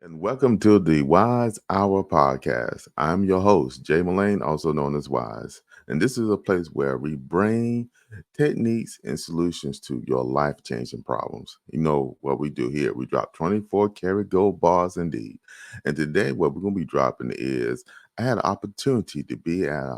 And welcome to the Wise Hour podcast. I'm your host, Jay Melane, also known as Wise. And this is a place where we bring techniques and solutions to your life changing problems. You know what we do here? We drop 24 karat gold bars indeed. And today, what we're going to be dropping is I had an opportunity to be at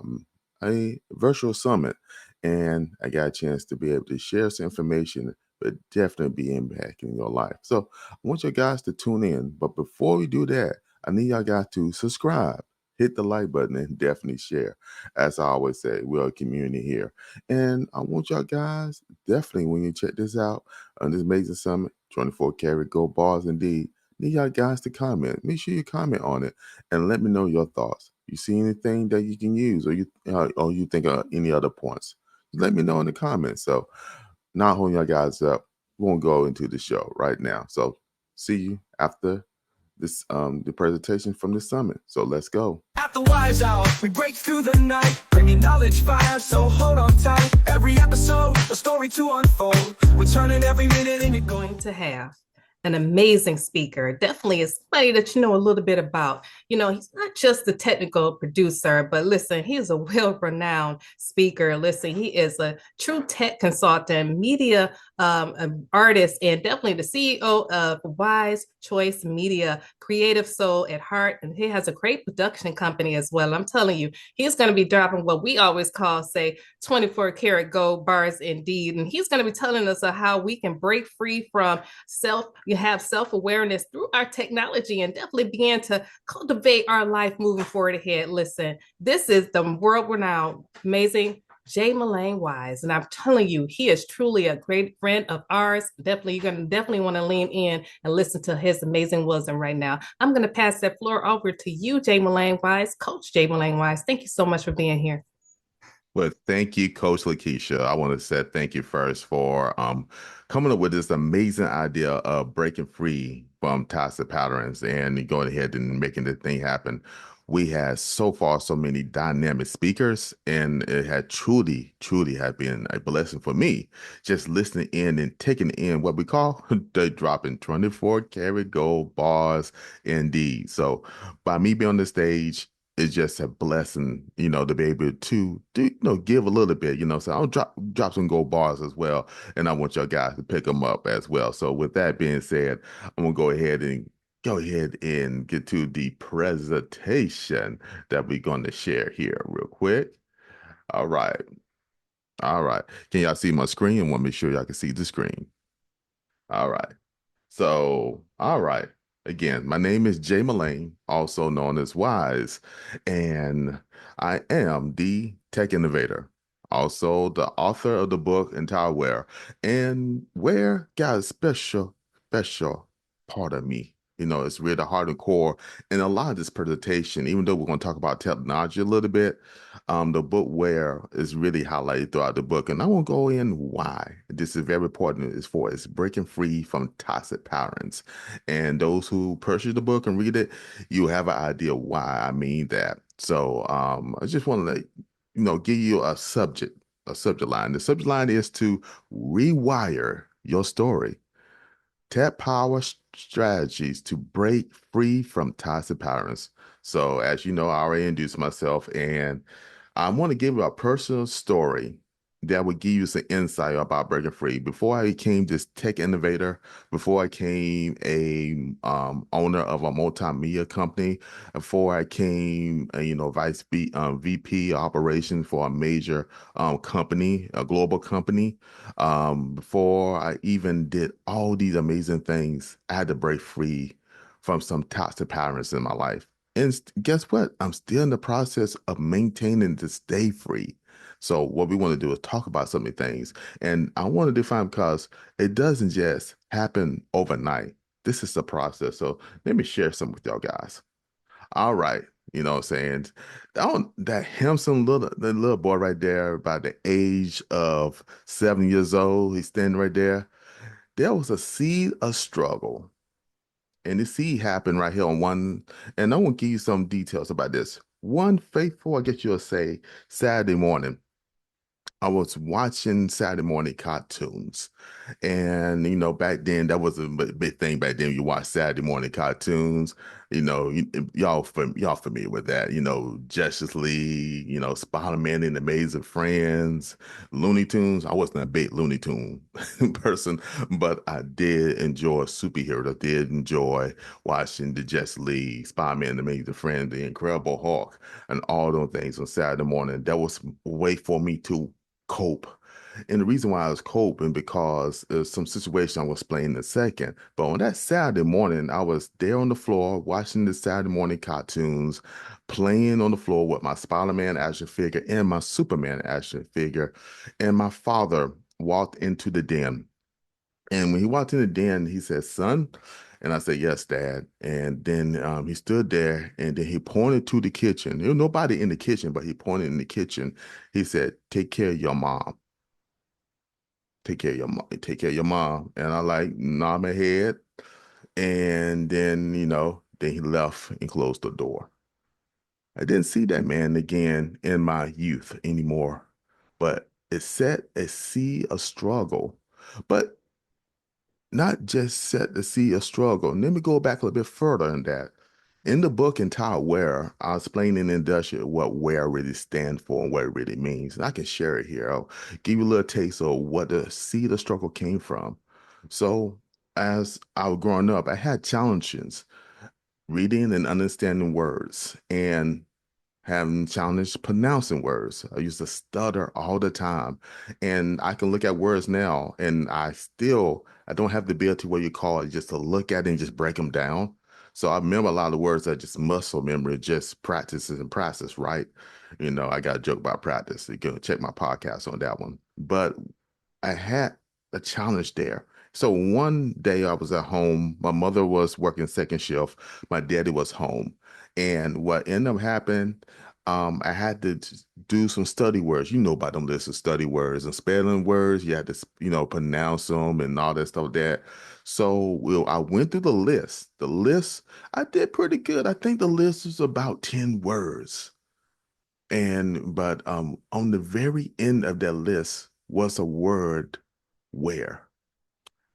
a virtual summit, and I got a chance to be able to share some information, but definitely be impacting your life. So, I want you guys to tune in. But before we do that, I need y'all guys to subscribe, hit the like button, and definitely share. As I always say, we're a community here. And I want y'all guys, definitely, when you check this out on this amazing summit, 24 karat gold bars indeed, need y'all guys to comment. Make sure you comment on it and let me know your thoughts. You see anything that you can use, or you think of any other points? Let me know in the comments. So, not holding y'all guys up, we won't go into the show right now. So see you after this the presentation from the summit. So let's go. At the Wise Hour, we break through the night, bringing knowledge fire, so hold on tight. Every episode, a story to unfold. We're turning every minute into going to have an amazing speaker. Definitely is somebody that you know a little bit about. You know, he's not just a technical producer, but listen, he is a well-renowned speaker. Listen, he is a true tech consultant, media artist, and definitely the CEO of Wise Choice Media, creative soul at heart. And he has a great production company as well. I'm telling you, he's going to be dropping what we always call, say, 24 karat gold bars indeed. And he's going to be telling us how we can break free from self-awareness through our technology and definitely begin to cultivate our life moving forward ahead. Listen, this is the world-renowned, amazing Jay Melane Wise. And I'm telling you, he is truly a great friend of ours. Definitely, you're going to definitely want to lean in and listen to his amazing wisdom right now. I'm going to pass that floor over to you, Jay Melane Wise, Coach Jay Melane Wise. Thank you so much for being here. Well, thank you, Coach Lakeisha. I want to say thank you first for coming up with this amazing idea of breaking free from toxic patterns and going ahead and making the thing happen. We had so far so many dynamic speakers, and it had truly, truly had been a blessing for me just listening in and taking in what we call the dropping 24 karat gold bars indeed. So by me being on the stage, it's just a blessing, to be able to do, give a little bit, So I'll drop some gold bars as well, and I want y'all guys to pick them up as well. So with that being said, I'm gonna go ahead and get to the presentation that we're going to share here real quick. All right. All right. Can y'all see my screen? I want to make sure y'all can see the screen. All right. So, all right. Again, my name is Jay Melane, also known as Wise, and I am the tech innovator, also the author of the book Entire Where. And where got a special, special part of me. It's really the heart and core. And a lot of this presentation, even though we're going to talk about technology a little bit, the book Where is really highlighted throughout the book. And I won't go in why. This is very important it's breaking free from toxic patterns. And those who purchase the book and read it, you have an idea why I mean that. So I just want to give you a subject line. The subject line is to rewire your story. Tap power strategies to break free from toxic patterns. So, as you know, I already introduced myself, and I want to give you a personal story that would give you some insight about breaking free. Before I became this tech innovator, before I became a owner of a multimedia company, before I came, VP operations for a major company, a global company, before I even did all these amazing things, I had to break free from some toxic patterns in my life. And guess what? I'm still in the process of maintaining to stay free. So what we want to do is talk about so many things. And I want to define because it doesn't just happen overnight. This is the process. So let me share some with y'all guys. All right. You know what I'm saying? That handsome the little boy right there, about the age of 7 years old, he's standing right there. There was a seed of struggle. And the seed happened right here on one, and I want to give you some details about this. One fateful, I guess you'll say, Saturday morning, I was watching Saturday morning cartoons. And, back then, that was a big thing back then. You watch Saturday morning cartoons, y'all familiar with that, Justice League, Spider-Man and Amazing Friends, Looney Tunes. I wasn't a big Looney Tune person, but I did enjoy superheroes. I did enjoy watching the Justice League, Spider-Man and Amazing Friends, the Incredible Hulk, and all those things on Saturday morning. That was a way for me to cope. And the reason why I was coping because there's some situation I will explain in a second. But on that Saturday morning, I was there on the floor watching the Saturday morning cartoons, playing on the floor with my Spider-Man action figure and my Superman action figure. And my father walked into the den. And when he walked in the den, he said, "Son," and I said, "Yes, Dad." And then he stood there and then he pointed to the kitchen. There was nobody in the kitchen, but he pointed in the kitchen. He said, "Take care of your mom. Take care of your mom. Take care of your mom." And I like nod my head. And then, then he left and closed the door. I didn't see that man again in my youth anymore, but it set a sea of struggle. But not just set the sea of struggle. And let me go back a little bit further in that. In the book entitled Where, I explain in industrial what where really stands for and what it really means. And I can share it here. I'll give you a little taste of what the seed of struggle came from. So as I was growing up, I had challenges reading and understanding words. And having challenge pronouncing words. I used to stutter all the time. And I can look at words now and I don't have the ability what you call it, just to look at it and just break them down. So I remember a lot of the words that just muscle memory, just practices and practice, right? I got a joke about practice. You can check my podcast on that one. But I had a challenge there. So one day I was at home. My mother was working second shift. My daddy was home. And what ended up happening, I had to do some study words. You know about them lists of study words and spelling words. You had to, pronounce them and all that stuff there. So I went through the list. The list, I did pretty good. I think the list was about 10 words. But on the very end of that list was a word where.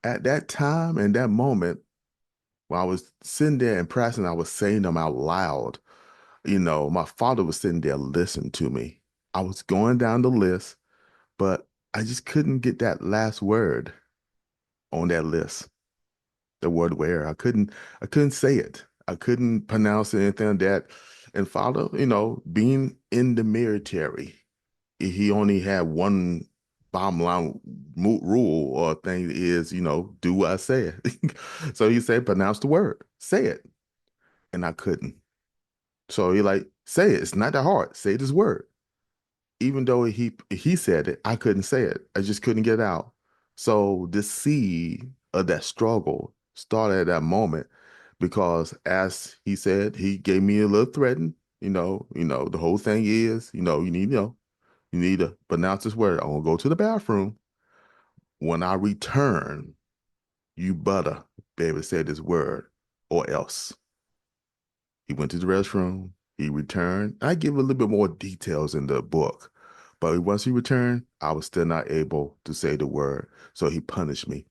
At that time and that moment, while I was sitting there and practicing, I was saying them out loud. My father was sitting there listening to me. I was going down the list, but I just couldn't get that last word on that list. The word where. I couldn't say it. I couldn't pronounce anything like that. And father, being in the military, he only had one bottom line rule or thing is, do what I said. So he said, pronounce the word, say it. And I couldn't. So he like, say it. It's not that hard. Say this word. Even though he said it, I couldn't say it. I just couldn't get it out. So the seed of that struggle started at that moment because as he said, he gave me a little threaten, the whole thing is, you need to pronounce this word. I'm gonna go to the bathroom. When I return, you better be able to say this word or else. He went to the restroom. He returned. I give a little bit more details in the book, but once he returned, I was still not able to say the word. So he punished me.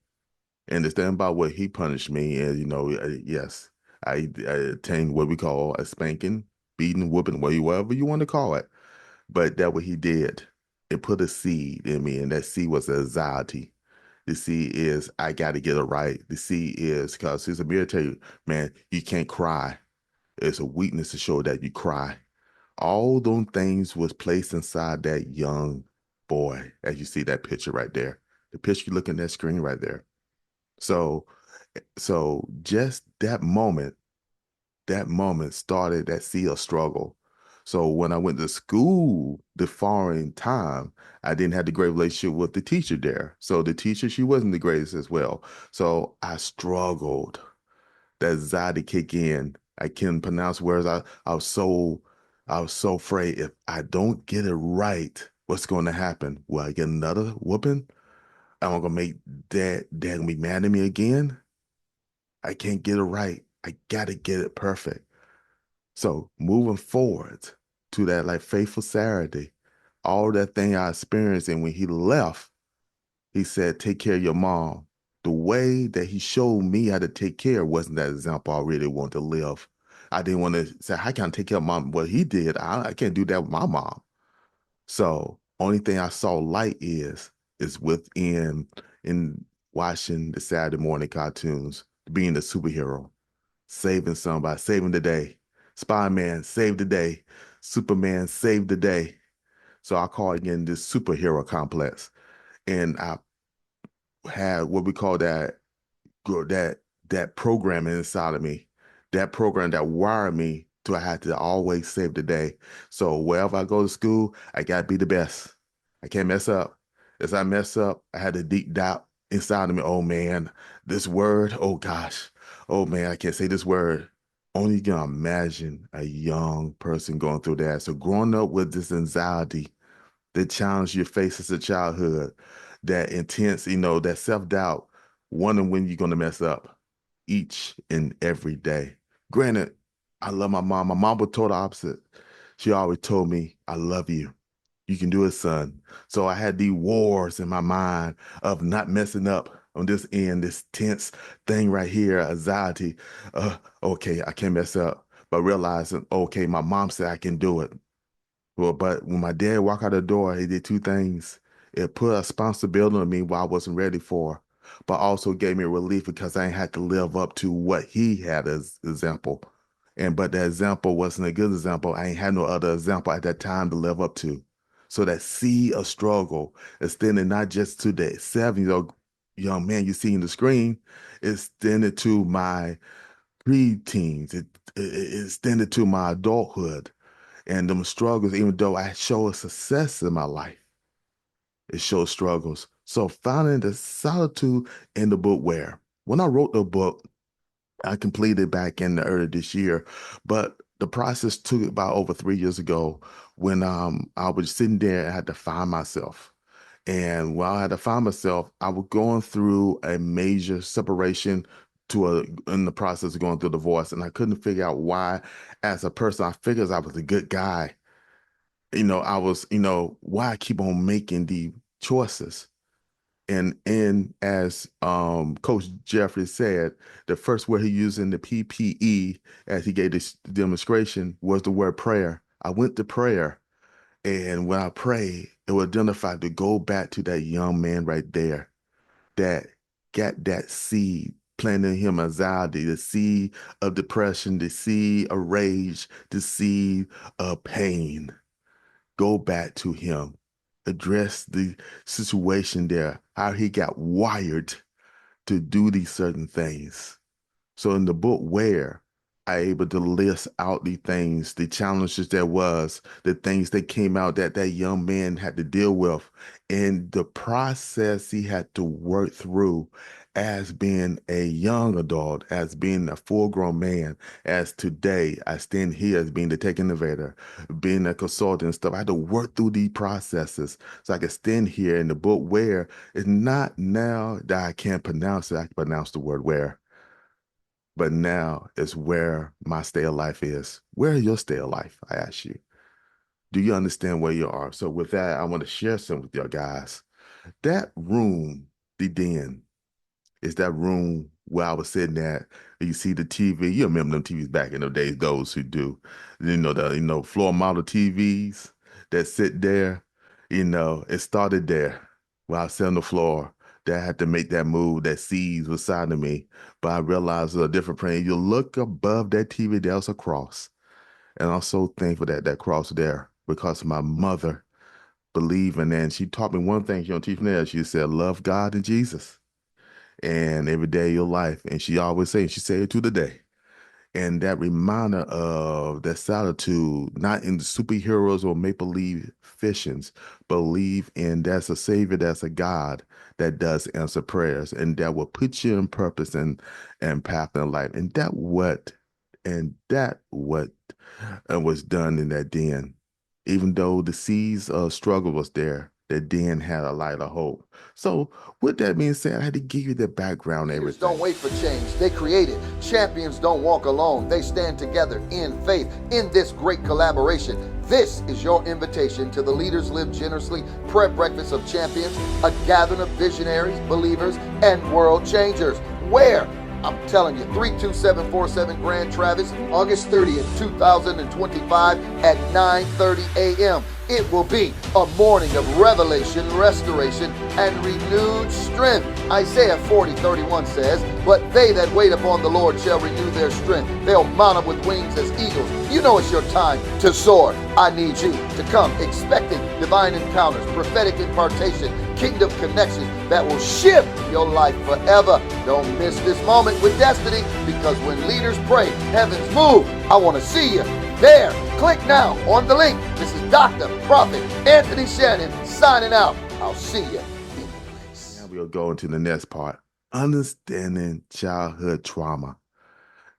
And the thing about what he punished me is, yes, I attained what we call a spanking, beating, whooping, whatever you want to call it. But that what he did. It put a seed in me, and that seed was anxiety. The seed is I got to get it right. The seed is because he's a military man. You can't cry. It's a weakness to show that you cry. All those things was placed inside that young boy, as you see that picture right there. The picture you look at that screen right there. So, so just that moment started that seed of struggle. So when I went to school the following time, I didn't have the great relationship with the teacher there. So the teacher, she wasn't the greatest as well. So I struggled. That anxiety kick in. I couldn't pronounce words. I was so afraid if I don't get it right, what's going to happen? Will I get another whooping? Am I gonna make dad gonna be mad at me again? I can't get it right. I gotta get it perfect. So moving forward to that like faithful Saturday, all that thing I experienced. And when he left, he said, take care of your mom. The way that he showed me how to take care wasn't that example I really want to live. I didn't want to say, I can't take care of mom. What he did, I can't do that with my mom. So only thing I saw light is within in watching the Saturday morning cartoons, being the superhero, saving somebody, saving the day. Spider-Man saved the day. Superman saved the day. So I call it again this superhero complex. And I had what we call that that programming inside of me, that program that wired me to I had to always save the day. So wherever I go to school, I gotta be the best. I can't mess up. As I mess up, I had a deep doubt inside of me. Oh man, this word. Oh gosh. Oh man, I can't say this word. Only can imagine a young person going through that. So growing up with this anxiety, the challenge you face as a childhood, that intense, that self-doubt, wondering when you're going to mess up each and every day. Granted, I love my mom. My mom was total opposite. She always told me, I love you. You can do it, son. So I had these wars in my mind of not messing up on this end, this tense thing right here, anxiety. Okay, I can't mess up. But realizing, okay, my mom said I can do it. Well, but when my dad walked out the door, he did two things. It put a responsibility on me what I wasn't ready for, but also gave me relief because I ain't had to live up to what he had as example. And but that example wasn't a good example. I ain't had no other example at that time to live up to. So that seed of struggle extended not just to the 7-year-old young man you see in the screen, it extended to my preteens. It extended to my adulthood and them struggles, even though I show a success in my life, it shows struggles. So finding the solitude in the book where when I wrote the book, I completed back in the early this year, but the process took about over 3 years ago when I was sitting there and had to find myself. And while I had to find myself, I was going through a major separation in the process of going through divorce, and I couldn't figure out why. As a person, I figured I was a good guy, I was, why I keep on making the choices. And as Coach Jeffrey said, the first word he used in the PPE as he gave this demonstration was the word prayer. I went to prayer, and when I prayed, it would identify to go back to that young man right there that got that seed planted in him anxiety, the seed of depression, the seed of rage, the seed of pain. Go back to him, address the situation there, how he got wired to do these certain things. So in the book where I able to list out the things, the challenges there was, the things that came out that that young man had to deal with, and the process he had to work through as being a young adult, as being a full-grown man, as today I stand here as being the tech innovator, being a consultant and stuff. I had to work through these processes so I could stand here in the book where it's not now that I can't pronounce it, I can pronounce the word where. But now is where my stay of life is. Where is your stay of life? I ask you. Do you understand where you are? So with that, I want to share some with you guys. That room, the den, is that room where I was sitting at. You see the TV. You remember them TVs back in the days, those who do. The floor model TVs that sit there. It started there while I was sitting on the floor. That I had to make that move. That seeds was side of me. But I realized a different plane. You look above that TV, there's a cross. And I'm so thankful that that cross there because my mother believed in that. And she taught me one thing she don't teach me there. She said, love God and Jesus and every day of your life. And she always say, she said it to the day. And that reminder of that solitude, not in the superheroes or make-believe fictions, believe in that's a savior, that's a God that does answer prayers and that will put you in purpose and path in life. And that what was done in that den. Even though the seeds of struggle was there, that then had a light of hope. So with that being said, I had to give you the background, Leaders everything. don't wait for change, they create it. Champions don't walk alone, they stand together in faith in this great collaboration. This is your invitation to the Leaders Live Generously Prayer Breakfast of Champions, a gathering of visionaries, believers, and world changers. Where? I'm telling you, 32747 Grand Travis, August 30th, 2025 at 9:30 a.m. It will be a morning of revelation, restoration, and renewed strength. Isaiah 40:31 says, "But they that wait upon the Lord shall renew their strength. They'll mount up with wings as eagles." You know it's your time to soar. I need you to come expecting divine encounters, prophetic impartation, kingdom connections that will shift your life forever. Don't miss this moment with destiny, because when leaders pray, heavens move. I want to see you there. Click now on the link. This is Dr. Prophet Anthony Shannon signing out. I'll see you in the place. Now we'll go into the next part. Understanding childhood trauma.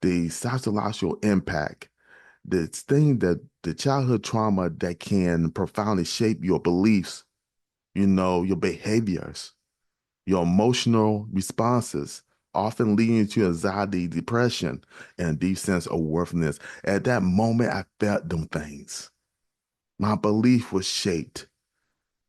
The sociological impact. The thing that the childhood trauma that can profoundly shape your beliefs, your behaviors, your emotional responses, often leading to anxiety, depression, and a deep sense of worthlessness. At that moment, I felt them things. My belief was shaped.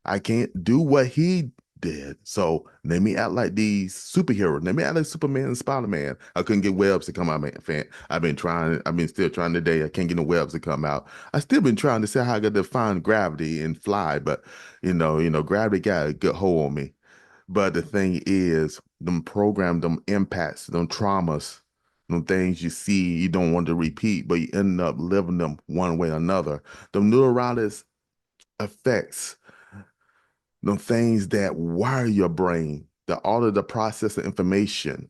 I can't do what he did. So let me act like these superheroes. Let me act like Superman and Spider-Man. I couldn't get webs to come out, man. I've been still trying today. I can't get no webs to come out. I still been trying to see how I could define gravity and fly, but gravity got a good hold on me. But the thing is, them programs, them impacts, them traumas, them things you see you don't want to repeat, but you end up living them one way or another. Them neurologic effects, them things that wire your brain, that alter the process of information.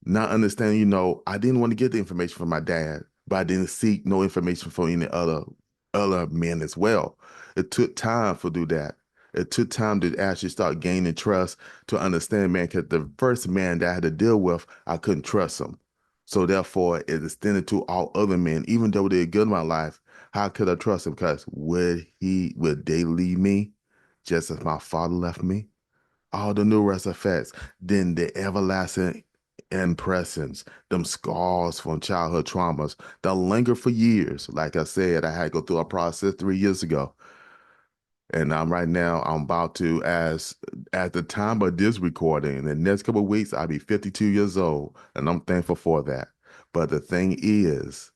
Not understanding, I didn't want to get the information from my dad, but I didn't seek no information from any other men as well. It took time to do that. It took time to actually start gaining trust, to understand, man, because the first man that I had to deal with, I couldn't trust him. So therefore, it extended to all other men, even though they were good in my life. How could I trust him? Because would they leave me just as my father left me? All the numerous effects, then the everlasting impressions, them scars from childhood traumas that linger for years. Like I said, I had to go through a process 3 years ago. And I'm about to, as at the time of this recording, in the next couple of weeks, I'll be 52 years old, and I'm thankful for that. But the thing is,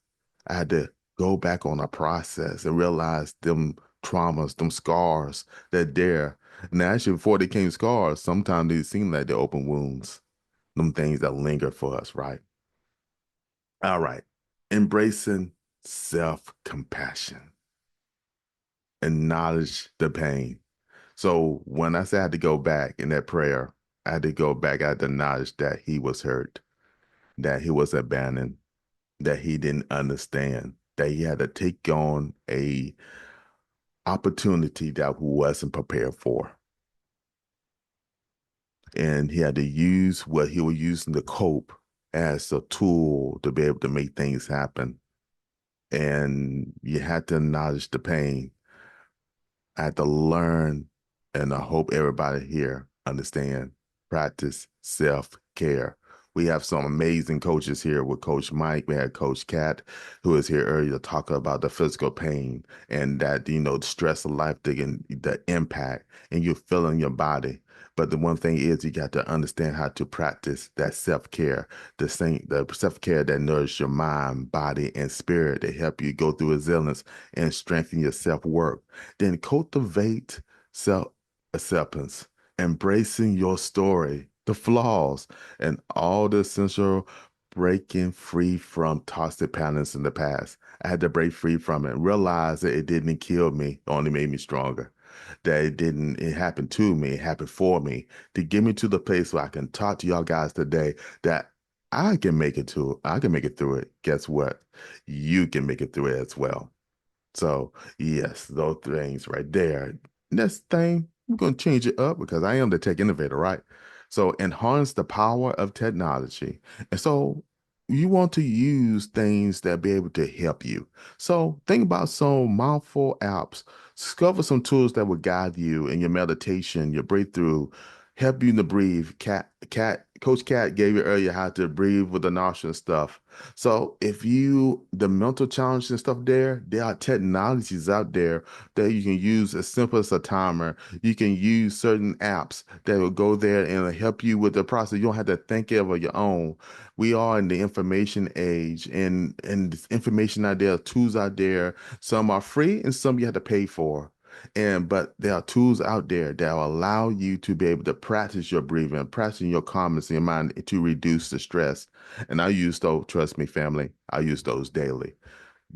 I had to go back on a process and realize them traumas, them scars that there. And actually, before they came scars, sometimes they seem like they're open wounds, them things that linger for us, right? All right. Embracing self-compassion. Acknowledge the pain. So when I said I had to go back in that prayer, I had to go back. I had to acknowledge that he was hurt, that he was abandoned, that he didn't understand, that he had to take on a opportunity that he wasn't prepared for. And he had to use what he was using to cope as a tool to be able to make things happen. And you had to acknowledge the pain. I had to learn, and I hope everybody here understand, practice self-care. We have some amazing coaches here with Coach Mike. We had Coach Kat, who was here earlier, talking about the physical pain and that, the stress of life, the impact, and you feel in your body. But the one thing is you got to understand how to practice that self-care, the self-care that nourishes your mind, body, and spirit, to help you go through resilience and strengthen your self-worth. Then cultivate self-acceptance, embracing your story, the flaws, and all the essential breaking free from toxic patterns in the past. I had to break free from it and realize that it didn't kill me, it only made me stronger. That it happened to me, it happened for me, to get me to the place where I can talk to y'all guys today that I can make it through it. Guess what? You can make it through it as well. So yes, those things right there. Next thing, I'm going to change it up because I am the tech innovator, right? So, and harness the power of technology. And so you want to use things that be able to help you. So think about some mindful apps. Discover some tools that will guide you in your meditation, your breakthrough, help you to breathe. Coach Cat gave you earlier how to breathe with the nostril and stuff. So if you the mental challenge and stuff there are technologies out there that you can use as simple as a timer. You can use certain apps that will go there and help you with the process. You don't have to think of it your own. We are in the information age, and this information out there, tools out there. Some are free and some you have to pay for. And but there are tools out there that will allow you to be able to practice your breathing, practice your calmness in your mind to reduce the stress. And I use those, trust me, family, I use those daily.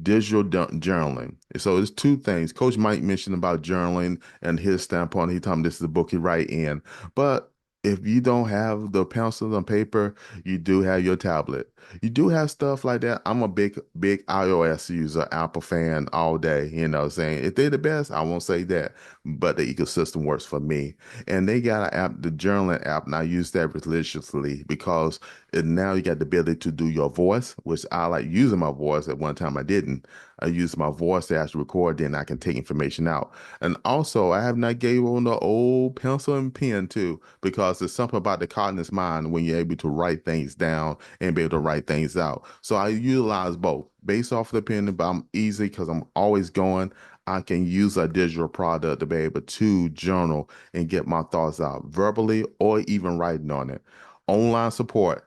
Journaling. So it's two things. Coach Mike mentioned about journaling and his standpoint. He told me this is the book he write in. But if you don't have the pencils and paper, you do have your tablet. You do have stuff like that. I'm a big iOS user, Apple fan all day. You know, saying if they're the best, I won't say that, but the ecosystem works for me. And they got an app, the journaling app, and I use that religiously because now you got the ability to do your voice, which I like using my voice. At one time I didn't. I use my voice to actually record, then I can take information out. And also, I have not gave on the old pencil and pen too, because there's something about the cognitive mind when you're able to write things down and be able to write things out. So I utilize both. Based off the pen, but I'm easy because I'm always going. I can use a digital product to be able to journal and get my thoughts out verbally or even writing on it. Online support.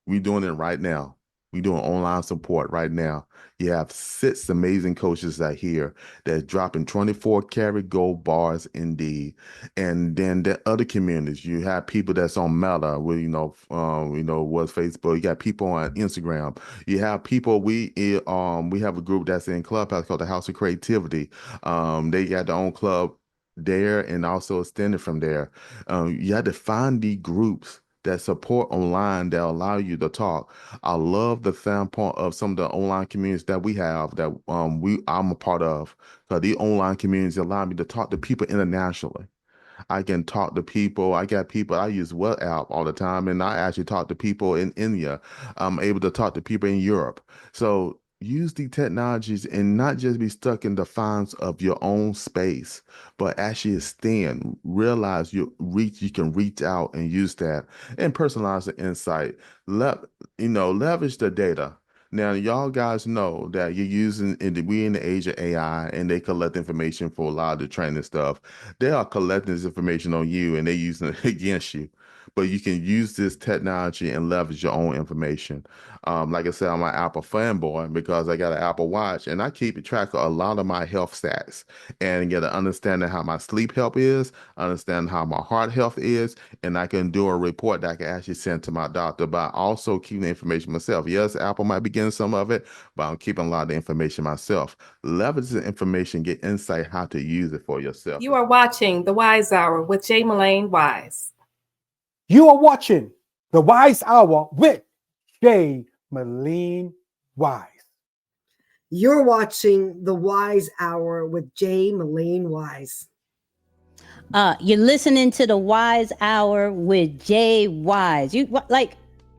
We doing it right now. We doing online support right now. You have 6 amazing coaches out here that's dropping 24 karat gold bars indeed. And then the other communities, you have people that's on Meta, with what's Facebook. You got people on Instagram. You have people. We have a group that's in Clubhouse called the House of Creativity. They got their own club there and also extended from there. You have to find the groups that support online that allow you to talk. I love the standpoint of some of the online communities that we have that I'm a part of. Because the online communities allow me to talk to people internationally. I can talk to people. I got people. I use WhatsApp all the time, and I actually talk to people in India. I'm able to talk to people in Europe. So use the technologies and not just be stuck in the confines of your own space, but actually extend. Realize you can reach out and use that and personalize the insight. Leverage the data. Now, y'all guys know that you're using, we in the age of AI, and they collect information for a lot of the training stuff. They are collecting this information on you and they're using it against you. But you can use this technology and leverage your own information. Like I said, I'm an Apple fanboy because I got an Apple Watch and I keep track of a lot of my health stats and get an understanding how my sleep health is, understand how my heart health is, and I can do a report that I can actually send to my doctor. But I also keep the information myself. Yes, Apple might be getting some of it, but I'm keeping a lot of the information myself. Leverage the information, get insight how to use it for yourself. You are watching The Wise Hour with J. Melane Wise. You are watching The Wise Hour with J. Melane Wise. You're watching The Wise Hour with J. Melane Wise. You're listening to The Wise Hour with Jay Wise.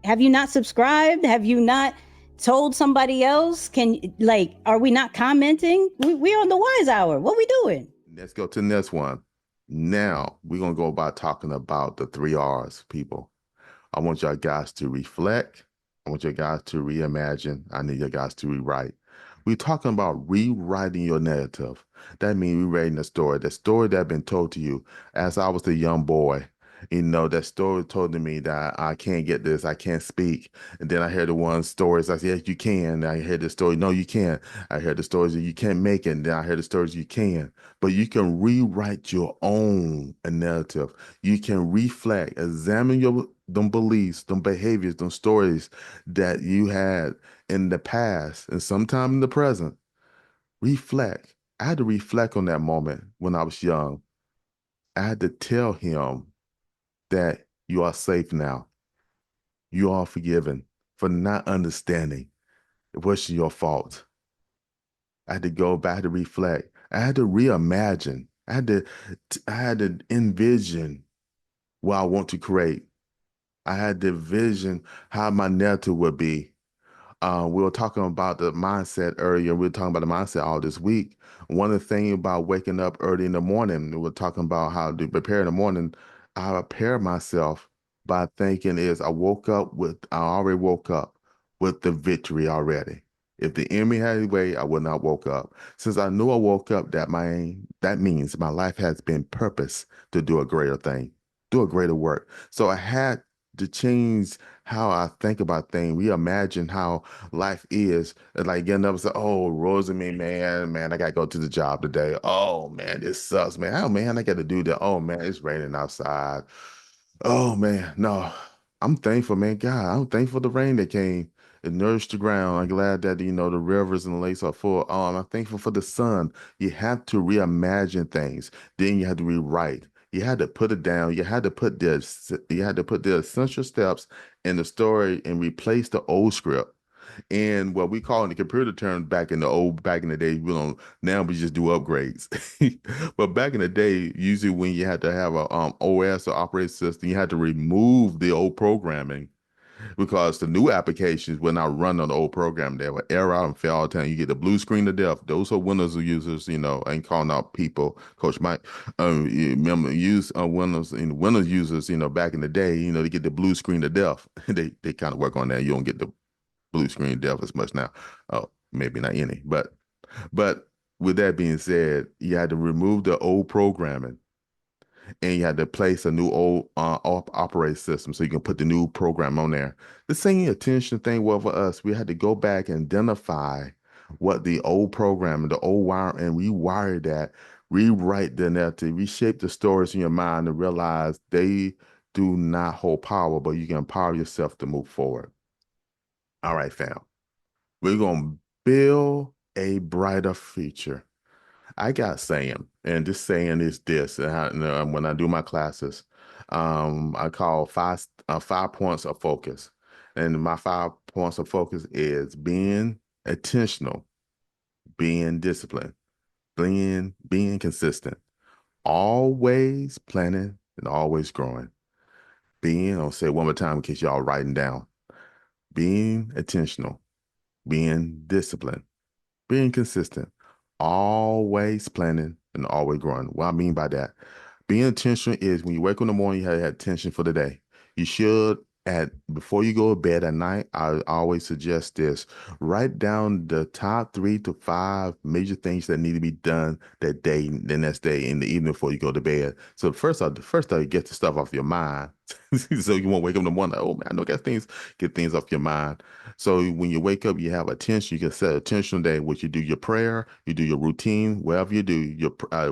Have you not subscribed? Have you not told somebody else? Are we not commenting? We're on The Wise Hour. What we doing? Let's go to the next one. Now we're gonna go about talking about the 3 R's, people. I want y'all guys to reflect. I want you guys to reimagine. I need you guys to rewrite. We're talking about rewriting your narrative. That means rewriting the story that been told to you. As I was a young boy, that story told to me that I can't get this, I can't speak. And then I heard the one stories, I said, yes, you can. And I heard the story, no, you can't. I heard the stories that you can't make it. And then I heard the stories you can. But you can rewrite your own narrative. You can reflect, examine them beliefs, them behaviors, them stories that you had in the past and sometime in the present. Reflect. I had to reflect on that moment when I was young. I had to tell him that you are safe now. You are forgiven for not understanding. It wasn't your fault. I had to go back to reflect. I had to reimagine. I had to envision what I want to create. I had to vision how my narrative would be. We were talking about the mindset earlier. We were talking about the mindset all this week. One of the things about waking up early in the morning, we were talking about how to prepare in the morning. I prepare myself by thinking is I already woke up with the victory already. If the enemy had his way, I would not woke up. Since I knew I woke up, that means my life has been purpose to do a greater thing, do a greater work. So I had to change how I think about things, reimagine how life is. And like getting up and say, oh, Rosamie, man, I gotta go to the job today. Oh man, this sucks, man. Oh man, I gotta do that. Oh man, it's raining outside. Oh man, no. I'm thankful, man. God, I'm thankful the rain that came. It nourished the ground. I'm glad that the rivers and the lakes are full. I'm thankful for the sun. You have to reimagine things. Then you have to rewrite. You had to put it down. You had to put the essential steps in the story and replace the old script. And what we call in the computer term back in the day, now we just do upgrades. But back in the day, usually when you had to have a OS or operating system, you had to remove the old programming because the new applications will not run on the old program. They will error out and fail all the time. You get the blue screen to death. Those are Windows users, I ain't calling out people, Coach Mike. You remember use Windows and Windows users, back in the day, they get the blue screen to death. They kind of work on that. You don't get the blue screen death as much now. Oh, maybe not any, but with that being said, you had to remove the old programming and you had to place a new old operating system so you can put the new program on there. The same attention thing was for us. We had to go back and identify what the old program, the old wire, and rewire that, rewrite the narrative, reshape the stories in your mind and realize they do not hold power, but you can empower yourself to move forward. All right, fam. We're going to build a brighter future. I got saying, and this saying is this. When I do my classes, I call 5 points of focus. And my 5 points of focus is being intentional, being disciplined, being consistent, always planning and always growing. I'll say it one more time in case y'all writing down. Being intentional, being disciplined, being consistent, always planning and always growing. What I mean by that, being intentional is when you wake up in the morning, you have attention for the day. You should before you go to bed at night, I always suggest this. Write down the top 3 to 5 major things that need to be done that day, the next day in the evening before you go to bed. So first, you get the stuff off your mind. So you won't wake up in the morning like, oh man, I know get things off your mind. So when you wake up, you have attention. You can set attention day, which you do your prayer, you do your routine, whatever you do. I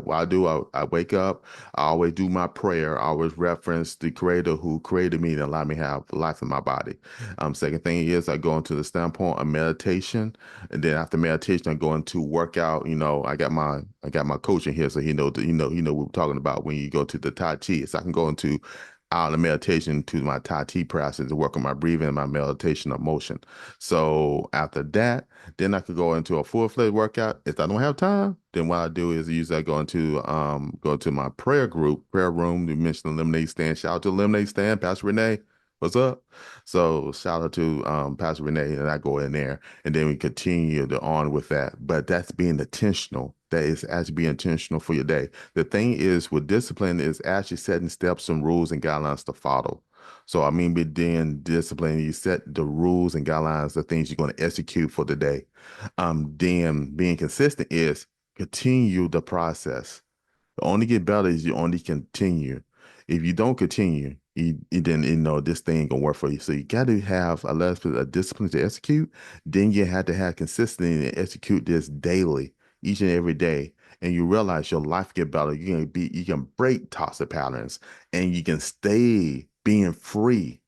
wake up, I always do my prayer. I always reference the creator who created me and allowed me to have life in my body. Second thing is I go into the standpoint of meditation. And then after meditation, I go into workout. I got my coach in here, so he know what we're talking about when you go to the Tai Chi. So I can go into out of meditation to my Tai Chi practice to work on my breathing and my meditation of motion. So after that, then I could go into a full-fledged workout. If I don't have time, then what I do is usually I go into my prayer room. You mentioned the Lemonade Stand. Shout out to the Lemonade Stand, Pastor Renee. What's up? So shout out to Pastor Renee, and I go in there, and then we continue on with that. But that's being intentional. That is actually being intentional for your day. The thing is with discipline is actually setting steps and rules and guidelines to follow. So I mean, being disciplined, you set the rules and guidelines, the things you're going to execute for the day. Then being consistent is continue the process. The only get better is you only continue. If you don't continue, then this thing ain't gonna work for you. So you got to have a discipline to execute. Then you have to have consistency and execute this daily, each and every day. And you realize your life get better. You can break toxic patterns, and you can stay being free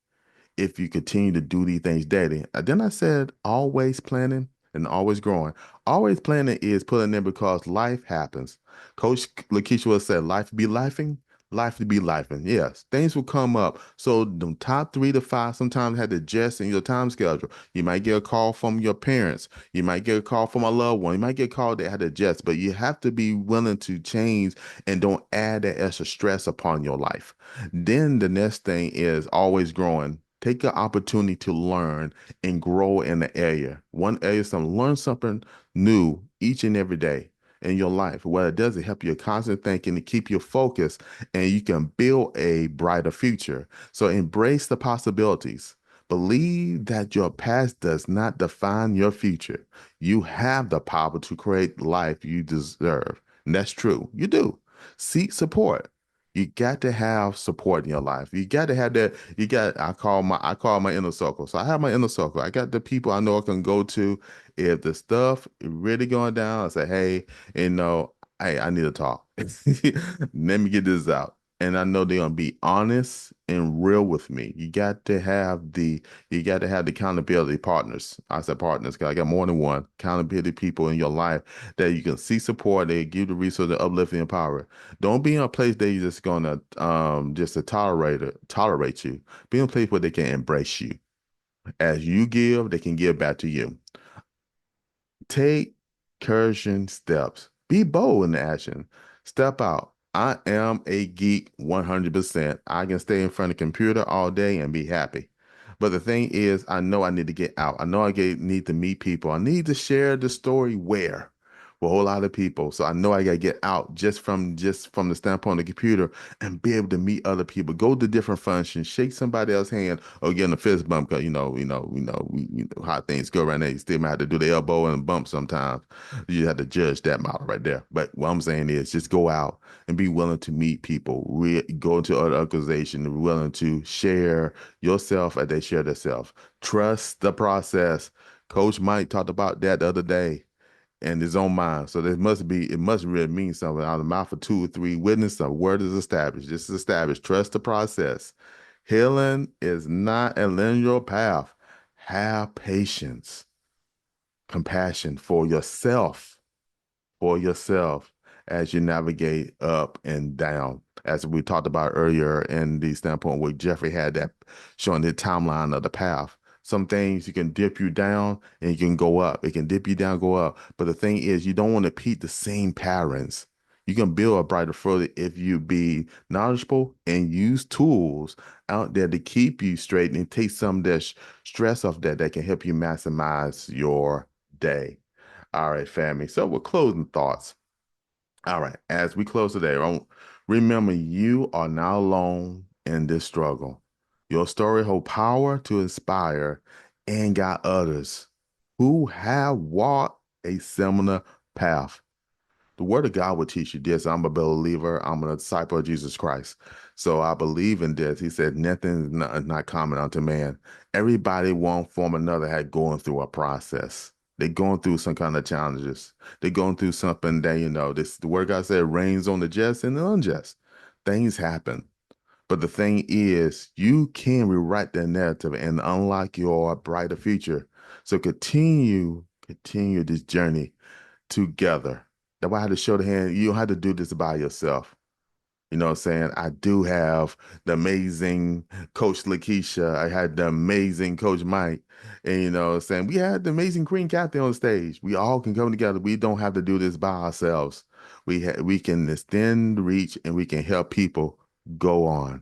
if you continue to do these things daily. Then I said always planning and always growing. Always planning is putting in because life happens. Coach Lakeisha would say, life be lifing, life to be lifing. Yes, things will come up. So the top 3 to 5 sometimes had to adjust in your time schedule. You might get a call from your parents. You might get a call from a loved one. You might get a call that had to adjust, but you have to be willing to change and don't add that extra stress upon your life. Then the next thing is always growing. Take an opportunity to learn and grow in the area. One area, learn something new each and every day in your life. What it does, it help you constant thinking to keep you focused, and you can build a brighter future. So embrace the possibilities. Believe that your past does not define your future. You have the power to create the life you deserve. And that's true. You do. Seek support. You got to have support in your life. You got to have that. I call my inner circle. So I have my inner circle. I got the people I know I can go to if the stuff is really going down. I say, hey, hey, I need to talk. Let me get this out. And I know they're gonna be honest and real with me. You got to have the accountability partners. I said partners because I got more than one accountability people in your life that you can see support. They give the resources, to uplift and empower. Don't be in a place that you're just gonna just to tolerate you. Be in a place where they can embrace you. As you give, they can give back to you. Take courage steps. Be bold in the action. Step out. I am a geek 100%. I can stay in front of the computer all day and be happy. But the thing is, I know I need to get out. I know need to meet people. I need to share the story where? With a whole lot of people. So I know I gotta get out just from the standpoint of the computer and be able to meet other people. Go to different functions, shake somebody else's hand, or get in a fist bump because you know how things go right now. You still might have to do the elbow and bump sometimes. You have to judge that model right there. But what I'm saying is just go out and be willing to meet people. Go into other organizations, willing to share yourself as they share themselves. Trust the process. Coach Mike talked about that the other day and his own mind. So it must really mean something. Out of the mouth of two or three witnesses, a word is established. This is established. Trust the process. Healing is not a linear path. Have patience, compassion for yourself as you navigate up and down. As we talked about earlier in the standpoint where Jeffrey had that showing the timeline of the path. Some things you can dip you down and you can go up. It can dip you down, go up. But the thing is, you don't want to repeat the same patterns. You can build a brighter further if you be knowledgeable and use tools out there to keep you straight and take some of that stress off that can help you maximize your day. All right, family. So we're closing thoughts. All right, as we close today, remember you are not alone in this struggle. Your story holds power to inspire and guide others who have walked a similar path. The word of God will teach you this. I'm a believer. I'm a disciple of Jesus Christ. So I believe in this. He said, nothing is not common unto man. Everybody, one form or another, had going through a process. They're going through some kind of challenges. They're going through something that, the word God said rains on the just and the unjust. Things happen. But the thing is, you can rewrite that narrative and unlock your brighter future. So continue this journey together. That's why I had to show the hand. You don't have to do this by yourself. You know what I'm saying? I do have the amazing Coach Lakeisha. I had the amazing Coach Mike. And you know what I'm saying? We had the amazing Queen Kathy on stage. We all can come together. We don't have to do this by ourselves. We can extend the reach and we can help people go on.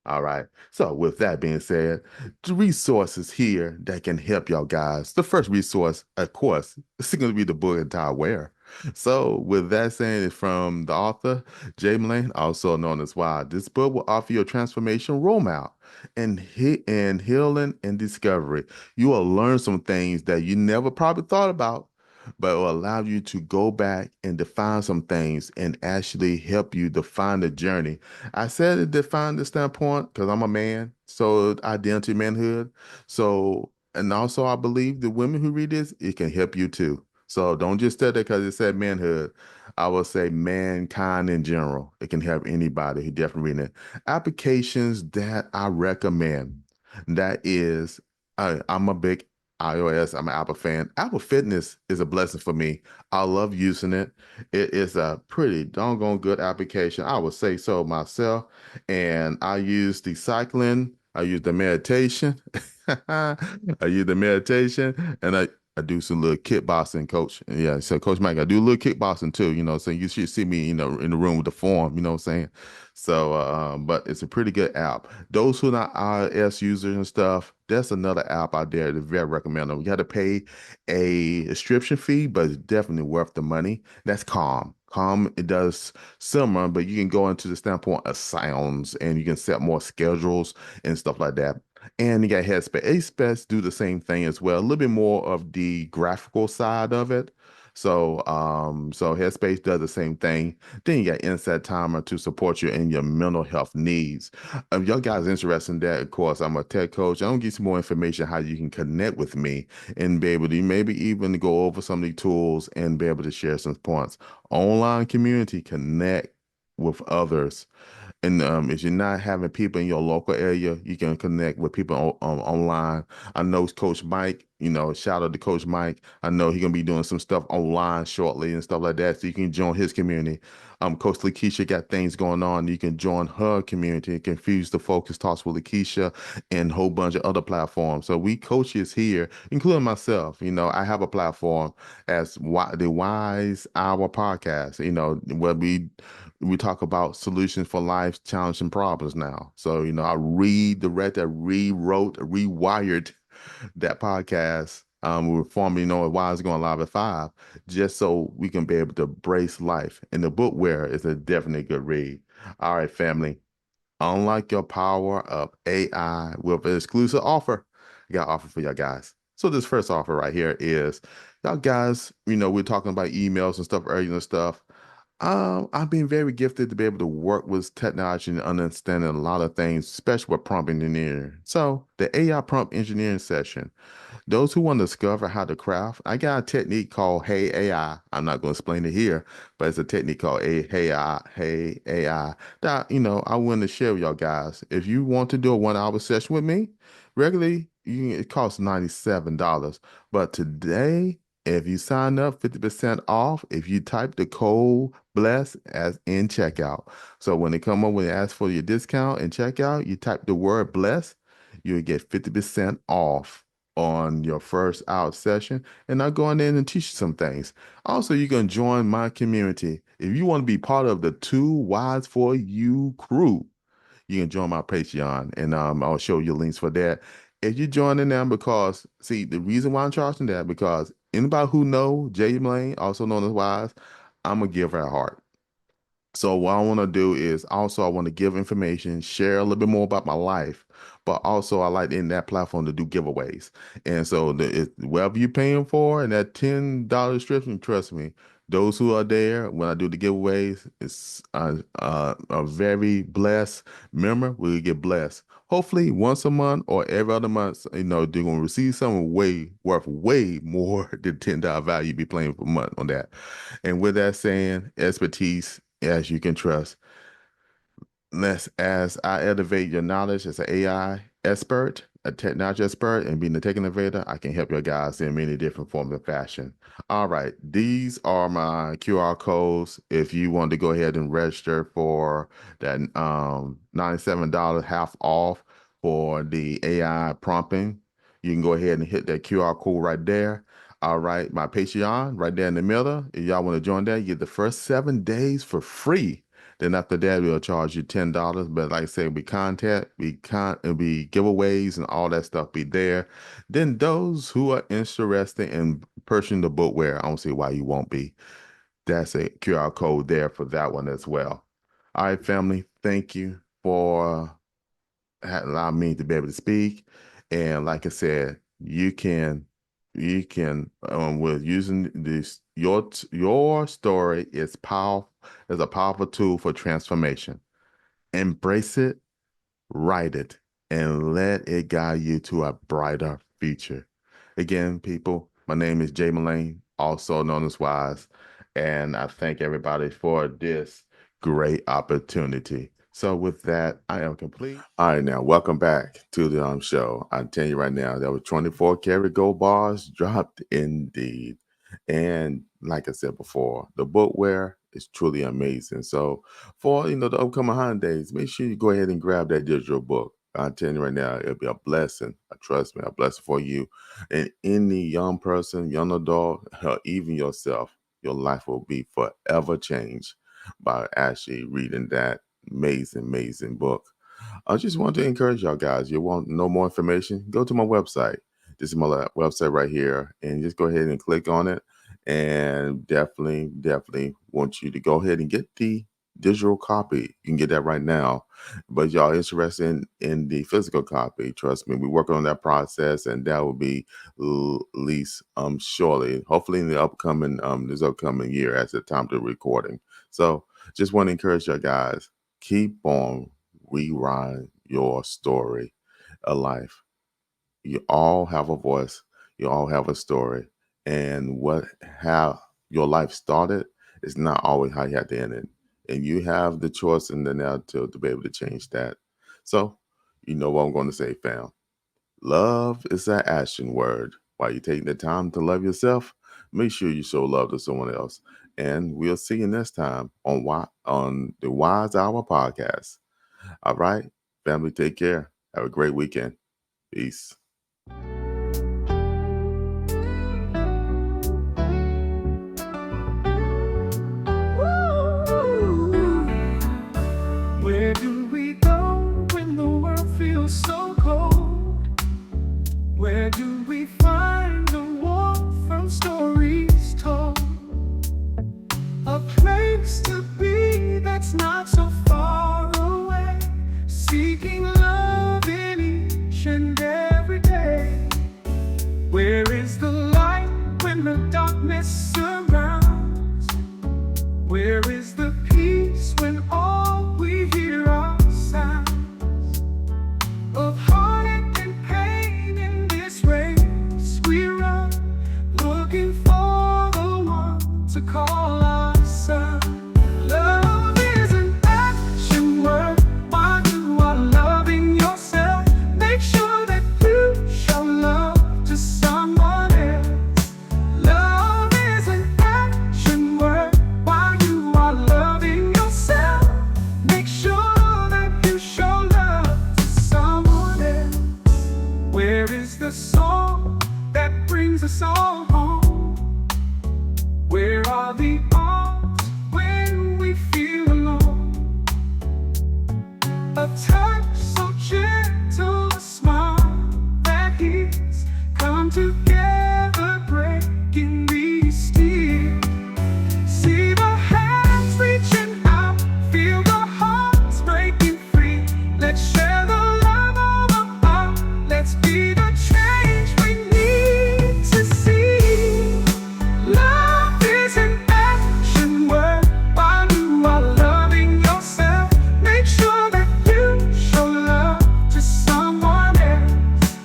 All right. So with that being said, the resources here that can help y'all guys. The first resource, of course, is going to be the book Entire Where. So with that saying, it's from the author, Jay Melane, also known as Why. This book will offer you a transformation roadmap and healing and discovery. You will learn some things that you never probably thought about, but it will allow you to go back and define some things and actually help you define the journey. I said it define the standpoint because I'm a man, so identity, manhood. So, and also I believe the women who read this, it can help you too. So don't just say that because it said manhood. I will say mankind in general. It can help anybody who definitely read it. Applications that I recommend. That is, I'm a big iOS. I'm an Apple fan. Apple Fitness is a blessing for me. I love using it. It is a pretty doggone good application. I would say so myself. And I use the cycling. I use the meditation. I use the meditation, and I do some little kickboxing, coach. Yeah, so Coach Mike, I do a little kickboxing too, so you should see me, in the room with the form, you know what I'm saying? So, but it's a pretty good app. Those who are not iOS users and stuff, that's another app out there that's very recommendable. You got to pay a subscription fee, but it's definitely worth the money. That's Calm. Calm, it does similar, but you can go into the standpoint of sounds and you can set more schedules and stuff like that. And you got Headspace. Headspace do the same thing as well, a little bit more of the graphical side of it. So Headspace does the same thing. Then you got Insight Timer to support you in your mental health needs. If y'all guys interested in that, of course, I'm a tech coach. I'm gonna give you some more information how you can connect with me and be able to maybe even go over some of the tools and be able to share some points. Online community, connect with others. And if you're not having people in your local area, you can connect with people online. I know Coach Mike, shout out to Coach Mike. I know he's gonna be doing some stuff online shortly and stuff like that. So you can join his community. Coach Lakeisha got things going on. You can join her community. Confuse the Focus Talks with Lakeisha and a whole bunch of other platforms. So we coaches here, including myself, I have a platform as the Wise Hour podcast, where we talk about solutions for life's challenging problems now. So, I rewrote, rewired that podcast. We were formerly known as Why Is Going Live at 5, just so we can be able to embrace life. And the book Where is a definitely good read. All right, family. Unlock your power of AI with an exclusive offer. I got an offer for y'all guys. So this first offer right here is, y'all guys, we're talking about emails and stuff earlier and stuff. I've been very gifted to be able to work with technology and understanding a lot of things, especially with prompt engineering. So the AI prompt engineering session, those who want to discover how to craft, I got a technique called Hey AI. I'm not going to explain it here, but it's a technique called Hey AI that, I want to share with y'all guys. If you want to do a 1 hour session with me, regularly, it costs $97. But today, if you sign up 50% off, if you type the code BLESS as in checkout. So when they come up, when they ask for your discount and checkout, you type the word BLESS, you'll get 50% off on your first hour session. And I'll go in there and teach you some things. Also, you can join my community. If you want to be part of the Too Wise for You crew, you can join my Patreon, and I'll show you links for that. If you join in them, because see, the reason why I'm charging that, because anybody who know Jay Melane, also known as Wise, I'm a giver at heart. So what I want to do is also I want to give information, share a little bit more about my life, but also I like in that platform to do giveaways. And so whatever you're paying for and that $10 subscription, trust me, those who are there when I do the giveaways, it's a very blessed member will get blessed. Hopefully once a month or every other month, they're going to receive something worth way more than $10 value be playing per month on that. And with that saying, expertise as you can trust. As I elevate your knowledge as an AI expert, a technology expert, and being a tech innovator, I can help your guys in many different forms of fashion. All right, these are my QR codes. If you want to go ahead and register for that $97 half off for the AI prompting, you can go ahead and hit that QR code right there. All right, my Patreon right there in the middle. If y'all want to join that, you get the first 7 days for free. Then after that, we'll charge you $10. But like I said, we it'll be giveaways and all that stuff be there. Then those who are interested in purchasing the bootwear, I don't see why you won't be. That's a QR code there for that one as well. All right, family, thank you for allowing me to be able to speak. And like I said, you can with using this your story is a powerful tool for transformation. Embrace it, write it, and let it guide you to a brighter future. Again, people, my name is Jay Melane, also known as Wise, and I thank everybody for this great opportunity. So with that, I am complete. All right, now welcome back to the show. I tell you right now, there were 24 karat gold bars dropped indeed. And like I said before, the bookwear is truly amazing. So for the upcoming holidays, make sure you go ahead and grab that digital book. I'm telling you right now, it'll be a blessing. Trust me, a blessing for you. And any young person, young adult, hell, even yourself, your life will be forever changed by actually reading that amazing, amazing book. I just want to encourage y'all guys. You want no more information? Go to my website. This is my website right here, and just go ahead and click on it. And definitely, definitely want you to go ahead and get the digital copy. You can get that right now. But y'all interested in the physical copy, trust me, we're working on that process, and that will be least shortly, hopefully in the upcoming this upcoming year as the time to recording. So just want to encourage you guys, keep on rewriting your story of life. You all have a voice, you all have a story, and what how your life started is not always how you have to end it. And you have the choice in the now to be able to change that. So you know what I'm going to say, fam. Love is an action word. While you're taking the time to love yourself, make sure you show love to someone else. And we'll see you next time on the Wise Hour podcast. All right, family, take care. Have a great weekend. Peace. Where do we go when the world feels so cold? Where do we find the warmth from stories told? A place to be that's not so far away, seeking love in each and every day. Where is the light when the darkness surrounds? Where is the peace when all we hear are sounds of heartache and pain? In this race we run, looking for the one to call our son. Love is an action word. While you are loving yourself, make sure that you show love to someone else. Love is an action word. While you are loving yourself, make sure that you show love to someone else. Where is the song that brings us all home? Where are the arms when we feel alone? A touch so gentle, a smile that heals, come together breaking these steel. See the hands reaching out, feel the hearts breaking free. Let's share the love of our heart. Let's be the change we need to see. Love is an action word. While you are loving yourself, make sure that you show love to someone else.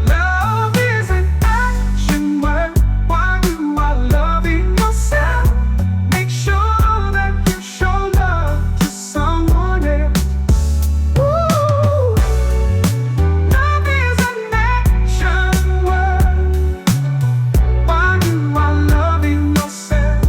Love is an action word. While you are loving yourself, make sure that you show love to someone else. Ooh, love is an action word. While you are loving yourself,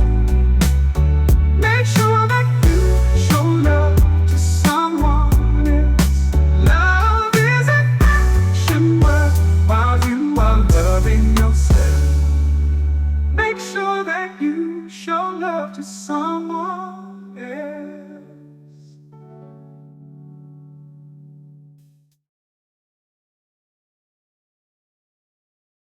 make sure that you show love to someone else. Love is an action word. While you are loving yourself, make sure that you show love to someone